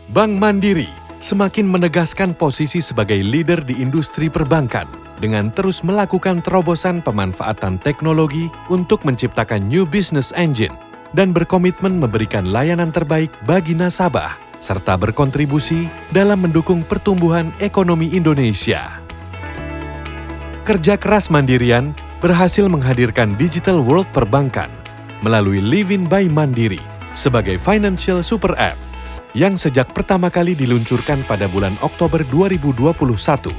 Bank Mandiri semakin menegaskan posisi sebagai leader di industri perbankan dengan terus melakukan terobosan pemanfaatan teknologi untuk menciptakan new business engine dan berkomitmen memberikan layanan terbaik bagi nasabah serta berkontribusi dalam mendukung pertumbuhan ekonomi Indonesia. Kerja keras Mandirian berhasil menghadirkan digital world perbankan melalui Livin by Mandiri sebagai financial super app yang sejak pertama kali diluncurkan pada bulan Oktober 2021.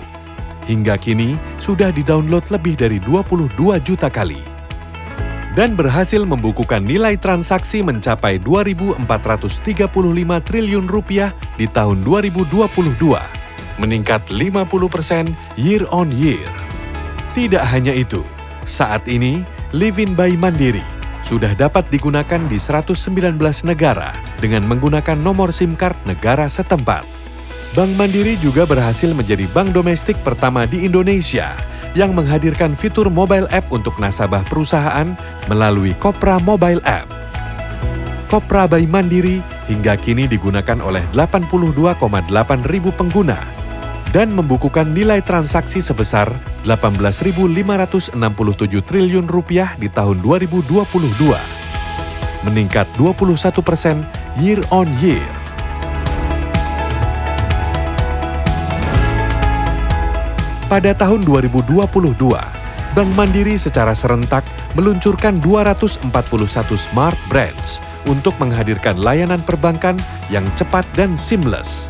Hingga kini sudah didownload lebih dari 22 juta kali. Dan berhasil membukukan nilai transaksi mencapai 2.435 triliun rupiah di tahun 2022, meningkat 50% year on year. Tidak hanya itu, saat ini Livin by Mandiri sudah dapat digunakan di 119 negara dengan menggunakan nomor SIM card negara setempat. Bank Mandiri juga berhasil menjadi bank domestik pertama di Indonesia yang menghadirkan fitur mobile app untuk nasabah perusahaan melalui Kopra Mobile App. Kopra by Mandiri hingga kini digunakan oleh 82,8 ribu pengguna dan membukukan nilai transaksi sebesar 18.567 triliun rupiah di tahun 2022, meningkat 21% year on year. Pada tahun 2022, Bank Mandiri secara serentak meluncurkan 241 smart branch untuk menghadirkan layanan perbankan yang cepat dan seamless,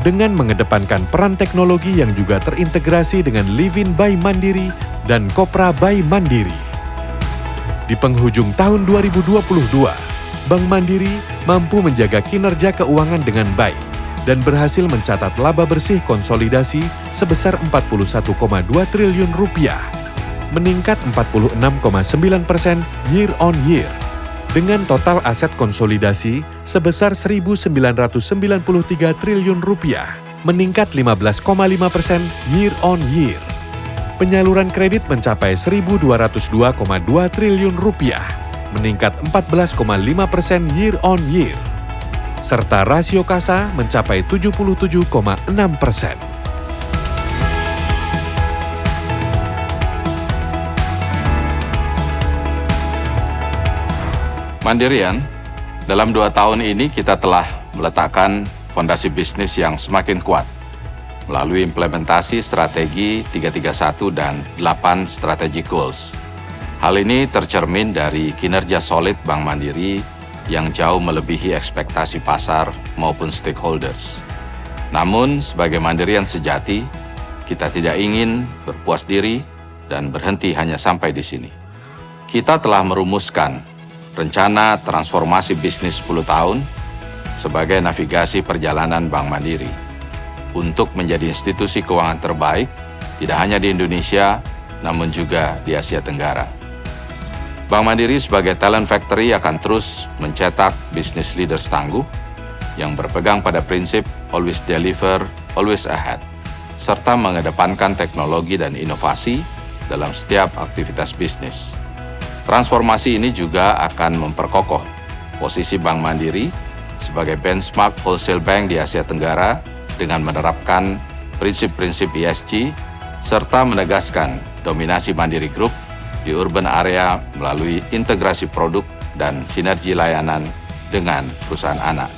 dengan mengedepankan peran teknologi yang juga terintegrasi dengan Livin by Mandiri dan Kopra by Mandiri. Di penghujung tahun 2022, Bank Mandiri mampu menjaga kinerja keuangan dengan baik dan berhasil mencatat laba bersih konsolidasi sebesar 41,2 triliun rupiah, meningkat 46,9% year on year, dengan total aset konsolidasi sebesar 1.993 triliun rupiah, meningkat 15,5% year on year. Penyaluran kredit mencapai 1.202,2 triliun rupiah, meningkat 14,5% year on year. Serta rasio kasa mencapai 77,6%. Mandirian, dalam 2 tahun ini kita telah meletakkan fondasi bisnis yang semakin kuat melalui implementasi strategi 331 dan 8 strategic goals. Hal ini tercermin dari kinerja solid Bank Mandiri yang jauh melebihi ekspektasi pasar maupun stakeholders. Namun, sebagai Mandirian sejati, kita tidak ingin berpuas diri dan berhenti hanya sampai di sini. Kita telah merumuskan rencana transformasi bisnis 10 tahun sebagai navigasi perjalanan Bank Mandiri untuk menjadi institusi keuangan terbaik tidak hanya di Indonesia, namun juga di Asia Tenggara. Bank Mandiri sebagai talent factory akan terus mencetak bisnis leaders tangguh yang berpegang pada prinsip always deliver, always ahead, serta mengedepankan teknologi dan inovasi dalam setiap aktivitas bisnis. Transformasi ini juga akan memperkokoh posisi Bank Mandiri sebagai benchmark wholesale bank di Asia Tenggara dengan menerapkan prinsip-prinsip ESG serta menegaskan dominasi Mandiri Group di urban area melalui integrasi produk dan sinergi layanan dengan perusahaan anak.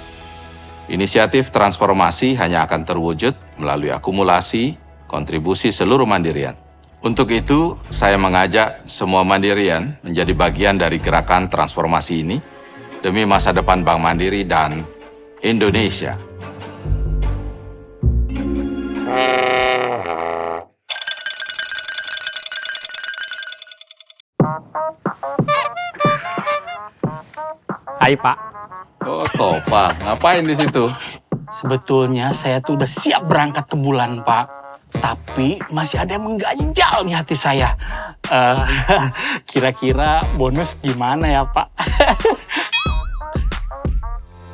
Inisiatif transformasi hanya akan terwujud melalui akumulasi kontribusi seluruh Mandirian. Untuk itu, saya mengajak semua Mandirian menjadi bagian dari gerakan transformasi ini demi masa depan Bank Mandiri dan Indonesia. Hai Pak. Oh, Topa, ngapain di situ? Sebetulnya saya tuh udah siap berangkat ke bulan, Pak. Tapi masih ada yang mengganjal di hati saya. Kira-kira bonus gimana ya, Pak?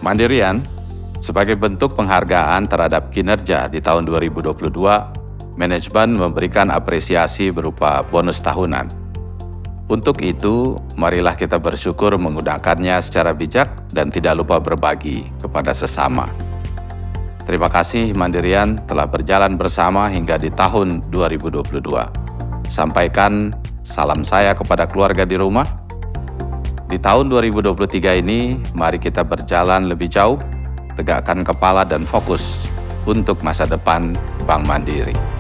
Mandirian, sebagai bentuk penghargaan terhadap kinerja di tahun 2022, manajemen memberikan apresiasi berupa bonus tahunan. Untuk itu, marilah kita bersyukur menggunakannya secara bijak dan tidak lupa berbagi kepada sesama. Terima kasih Mandirian telah berjalan bersama hingga di tahun 2022. Sampaikan salam saya kepada keluarga di rumah. Di tahun 2023 ini, mari kita berjalan lebih jauh, tegakkan kepala dan fokus untuk masa depan Bank Mandiri.